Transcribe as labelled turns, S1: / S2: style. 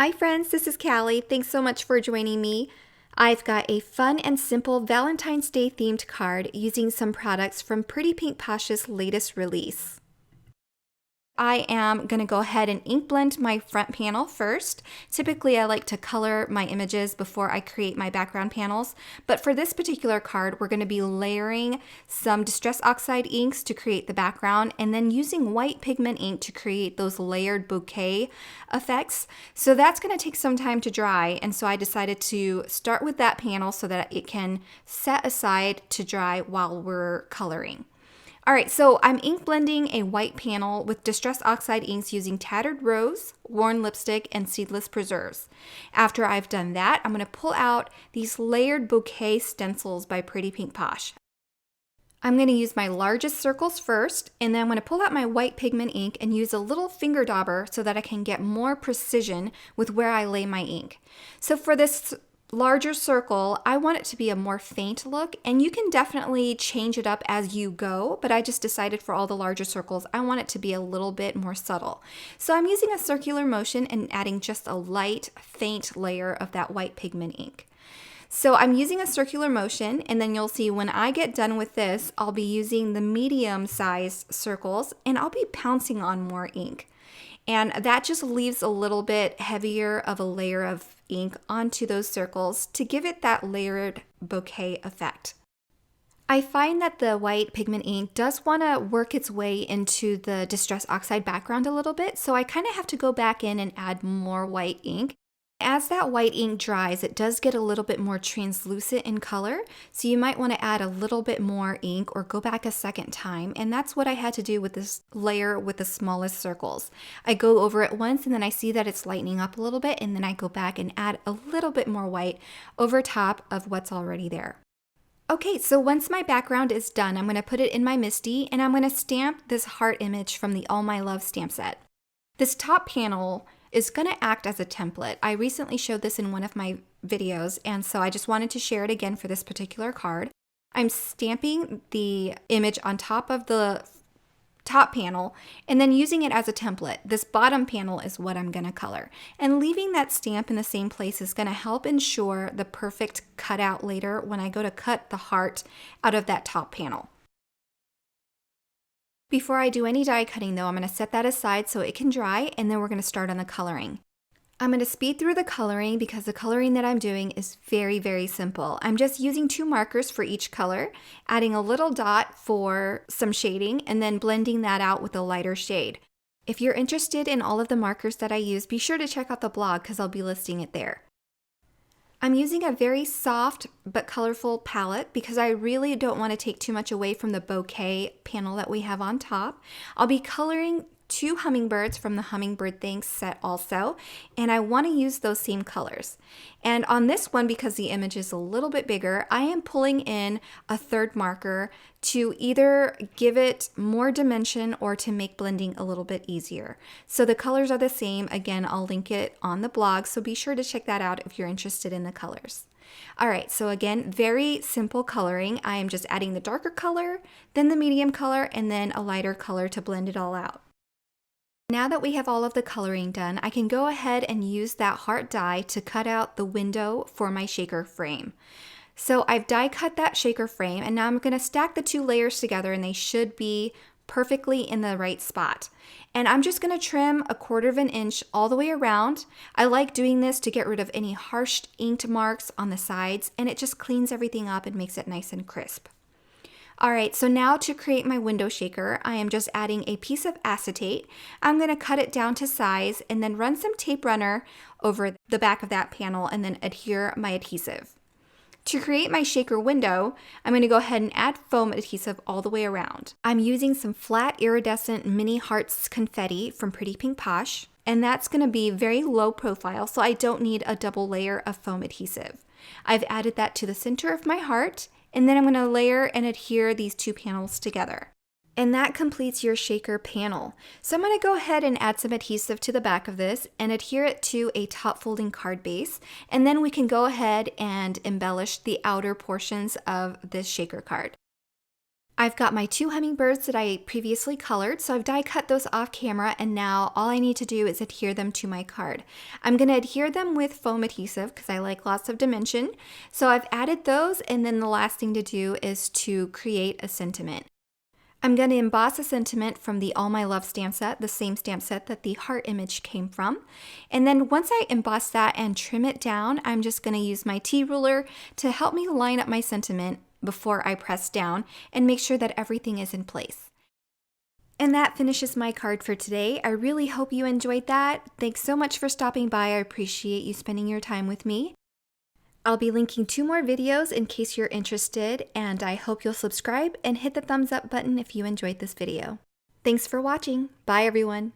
S1: Hi friends, this is Callie. Thanks so much for joining me. I've got a fun and simple Valentine's Day themed card using some products from Pretty Pink Posh's latest release. I am going to go ahead and ink blend my front panel first. Typically, I like to color my images before I create my background panels, but for this particular card, we're going to be layering some Distress Oxide inks to create the background and then using white pigment ink to create those layered bouquet effects. So that's going to take some time to dry, and so I decided to start with that panel so that it can set aside to dry while we're coloring. All right, so I'm ink blending a white panel with Distress Oxide inks using Tattered Rose, Worn Lipstick, and Seedless Preserves. After I've done that, I'm going to pull out these layered bouquet stencils by Pretty Pink Posh. I'm going to use my largest circles first, and then I'm going to pull out my white pigment ink and use a little finger dauber so that I can get more precision with where I lay my ink. So for this larger circle, I want it to be a more faint look, and you can definitely change it up as you go, but I just decided for all the larger circles, I want it to be a little bit more subtle. So I'm using a circular motion and adding just a light, faint layer of that white pigment ink. So I'm using a circular motion, and then you'll see when I get done with this, I'll be using the medium-sized circles, and I'll be pouncing on more ink. And that just leaves a little bit heavier of a layer of ink onto those circles to give it that layered bouquet effect. I find that the white pigment ink does want to work its way into the Distress Oxide background a little bit, so I kind of have to go back in and add more white ink. As that white ink dries, it does get a little bit more translucent in color, so you might want to add a little bit more ink or go back a second time, and that's what I had to do with this layer with the smallest circles. I go over it once and then I see that it's lightening up a little bit, and then I go back and add a little bit more white over top of what's already there. Okay, so once my background is done, I'm going to put it in my MISTI, and I'm going to stamp this heart image from the All My Love stamp set. This top panel is going to act as a template. I recently showed this in one of my videos, and so I just wanted to share it again for this particular card. I'm stamping the image on top of the top panel and then using it as a template. This bottom panel is what I'm going to color. And leaving that stamp in the same place is going to help ensure the perfect cutout later when I go to cut the heart out of that top panel. Before I do any die cutting though, I'm going to set that aside so it can dry, and then we're going to start on the coloring. I'm going to speed through the coloring because the coloring that I'm doing is very, very simple. I'm just using 2 markers for each color, adding a little dot for some shading, and then blending that out with a lighter shade. If you're interested in all of the markers that I use, be sure to check out the blog because I'll be listing it there. I'm using a very soft but colorful palette because I really don't want to take too much away from the bouquet panel that we have on top. I'll be coloring 2 hummingbirds from the Hummingbird Thanks set also, and I want to use those same colors. And on this one, because the image is a little bit bigger, I am pulling in a 3rd marker to either give it more dimension or to make blending a little bit easier. So the colors are the same. Again, I'll link it on the blog, so be sure to check that out if you're interested in the colors. All right, so again, very simple coloring. I am just adding the darker color, then the medium color, and then a lighter color to blend it all out. Now that we have all of the coloring done, I can go ahead and use that heart die to cut out the window for my shaker frame. So I've die cut that shaker frame, and now I'm going to stack the 2 layers together, and they should be perfectly in the right spot. And I'm just going to trim 1/4 inch all the way around. I like doing this to get rid of any harsh inked marks on the sides, and it just cleans everything up and makes it nice and crisp. All right, so now to create my window shaker, I am just adding a piece of acetate. I'm going to cut it down to size and then run some tape runner over the back of that panel and then adhere my adhesive. To create my shaker window, I'm going to go ahead and add foam adhesive all the way around. I'm using some flat iridescent mini hearts confetti from Pretty Pink Posh, and that's going to be very low profile, so I don't need a double layer of foam adhesive. I've added that to the center of my heart, and then I'm going to layer and adhere these 2 panels together. And that completes your shaker panel. So I'm going to go ahead and add some adhesive to the back of this and adhere it to a top folding card base, and then we can go ahead and embellish the outer portions of this shaker card. I've got my 2 hummingbirds that I previously colored, so I've die cut those off camera, and now all I need to do is adhere them to my card. I'm going to adhere them with foam adhesive because I like lots of dimension. So I've added those, and then the last thing to do is to create a sentiment. I'm going to emboss a sentiment from the All My Love stamp set, the same stamp set that the heart image came from. And then once I emboss that and trim it down, I'm just going to use my T-ruler to help me line up my sentiment before I press down and make sure that everything is in place. And that finishes my card for today. I really hope you enjoyed that. Thanks so much for stopping by. I appreciate you spending your time with me. I'll be linking 2 more videos in case you're interested, and I hope you'll subscribe and hit the thumbs up button if you enjoyed this video. Thanks for watching. Bye everyone.